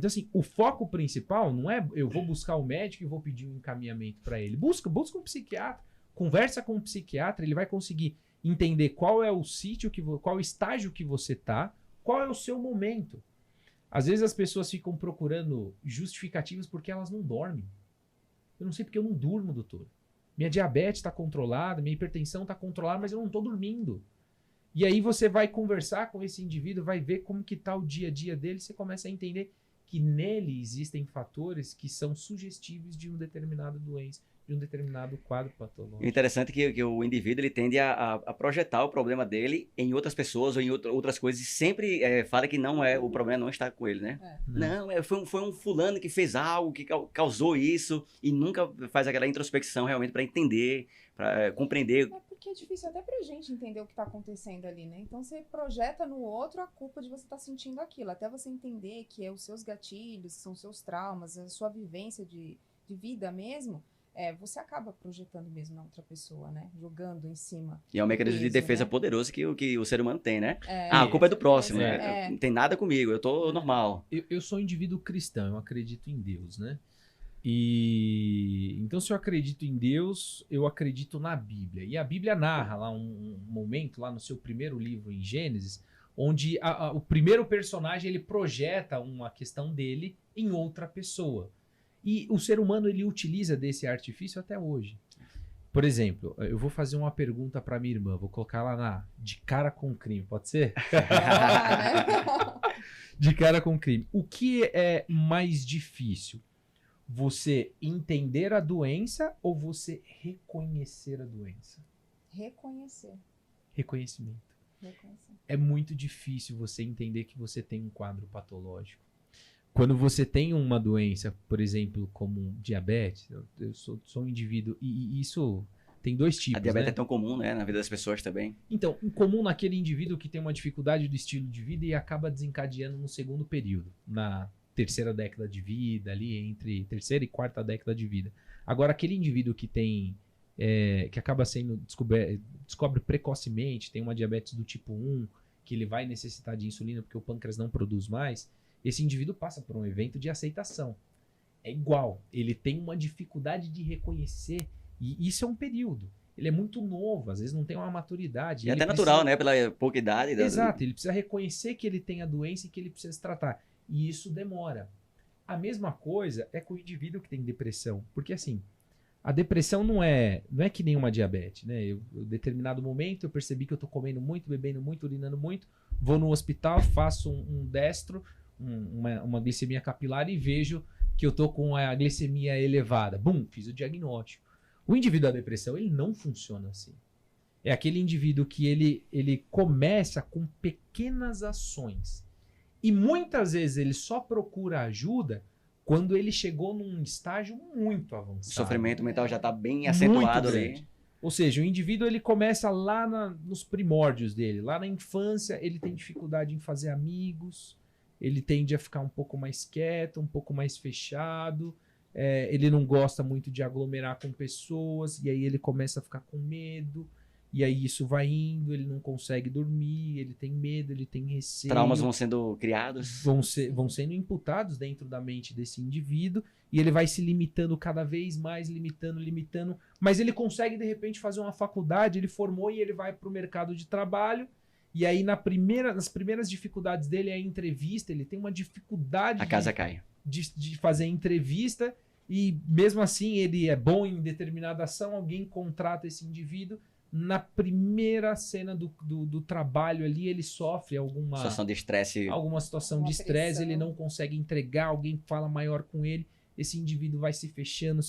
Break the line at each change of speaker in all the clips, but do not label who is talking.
Então, assim, o foco principal não é eu vou buscar o médico e vou pedir um encaminhamento para ele. Busca um psiquiatra, conversa com um psiquiatra, ele vai conseguir entender qual é o sítio, qual é o estágio que você tá, qual é o seu momento. Às vezes as pessoas ficam procurando justificativas porque elas não dormem. Eu não sei porque eu não durmo, doutor. Minha diabetes está controlada, minha hipertensão está controlada, mas eu não estou dormindo. E aí você vai conversar com esse indivíduo, vai ver como que está o dia a dia dele, você começa a entender que nele existem fatores que são sugestíveis de uma determinada doença, de um determinado quadro patológico.
O interessante é que o indivíduo ele tende a projetar o problema dele em outras pessoas ou em outras coisas e sempre fala que o problema não está com ele, né? Não, foi um fulano que fez algo, que causou isso e nunca faz aquela introspecção realmente para entender, para compreender.
Porque é difícil até pra gente entender o que tá acontecendo ali, né? Então você projeta no outro a culpa de você estar sentindo aquilo, até você entender que é os seus gatilhos, são seus traumas, a sua vivência de vida mesmo. Você acaba projetando mesmo na outra pessoa, né? Jogando em cima.
E é um mecanismo de defesa, né, poderoso que o ser humano tem, né? A culpa é do próximo, né? Não tem nada comigo, eu tô normal.
Eu sou um indivíduo cristão, eu acredito em Deus, né? E então, se eu acredito em Deus, eu acredito na Bíblia. E a Bíblia narra lá um momento, lá no seu primeiro livro, em Gênesis, onde o primeiro personagem ele projeta uma questão dele em outra pessoa. E o ser humano ele utiliza desse artifício até hoje. Por exemplo, eu vou fazer uma pergunta para minha irmã, vou colocar ela de cara com crime, pode ser? De cara com crime. O que é mais difícil? Você entender a doença ou você reconhecer a doença?
Reconhecer.
Reconhecimento. É muito difícil você entender que você tem um quadro patológico. Quando você tem uma doença, por exemplo, como diabetes, eu sou um indivíduo, e isso tem dois tipos.
A diabetes,
né?
É tão comum, né, na vida das pessoas também.
Então, comum naquele indivíduo que tem uma dificuldade do estilo de vida e acaba desencadeando no segundo período, na terceira década de vida, ali entre terceira e quarta década de vida. Agora, aquele indivíduo que tem, que acaba sendo descobre precocemente, tem uma diabetes do tipo 1, que ele vai necessitar de insulina porque o pâncreas não produz mais, esse indivíduo passa por um evento de aceitação. É igual, ele tem uma dificuldade de reconhecer, e isso é um período. Ele é muito novo, às vezes não tem uma maturidade.
E até natural, né, pela pouca idade.
Exato, ele precisa reconhecer que ele tem a doença e que ele precisa se tratar. E isso demora. A mesma coisa é com o indivíduo que tem depressão. Porque assim, a depressão não é que nem uma diabetes, né? Em determinado momento eu percebi que eu tô comendo muito, bebendo muito, urinando muito, vou no hospital, faço um destro, uma glicemia capilar e vejo que eu tô com a glicemia elevada. Bum, fiz o diagnóstico. O indivíduo da depressão, ele não funciona assim. É aquele indivíduo que ele começa com pequenas ações. E muitas vezes ele só procura ajuda quando ele chegou num estágio muito avançado.
O sofrimento mental já está bem acentuado ali.
Ou seja, o indivíduo ele começa lá nos primórdios dele. Lá na infância ele tem dificuldade em fazer amigos, ele tende a ficar um pouco mais quieto, um pouco mais fechado, ele não gosta muito de aglomerar com pessoas, e aí ele começa a ficar com medo. E aí isso vai indo, ele não consegue dormir, ele tem medo, ele tem receio.
Traumas vão sendo criados.
Vão sendo imputados dentro da mente desse indivíduo, e ele vai se limitando cada vez mais, limitando. Mas ele consegue, de repente, fazer uma faculdade, ele formou e ele vai para o mercado de trabalho. E aí, nas primeiras dificuldades dele é a entrevista, ele tem uma dificuldade
a casa cai.
De fazer entrevista, e mesmo assim ele é bom em determinada ação, alguém contrata esse indivíduo. Na primeira cena do trabalho ali, ele sofre alguma
situação de estresse.
Alguma situação de estresse, ele não consegue entregar, alguém fala maior com ele, esse indivíduo vai se fechando.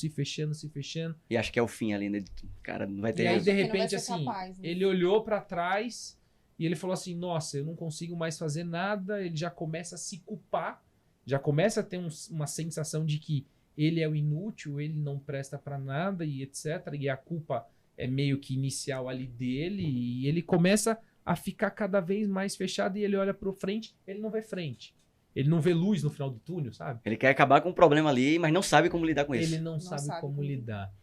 E acho que é o fim ali, né? Cara, não vai ter...
E aí, de repente, assim, capaz, né? Ele olhou pra trás e ele falou assim, nossa, eu não consigo mais fazer nada, ele já começa a se culpar, já começa a ter uma sensação de que ele é o inútil, ele não presta pra nada e etc. E a culpa é meio que inicial ali dele, e ele começa a ficar cada vez mais fechado, e ele olha para frente, ele não vê frente. Ele não vê luz no final do túnel, sabe?
Ele quer acabar com o problema ali, mas não sabe como lidar com isso.
Ele não sabe como lidar.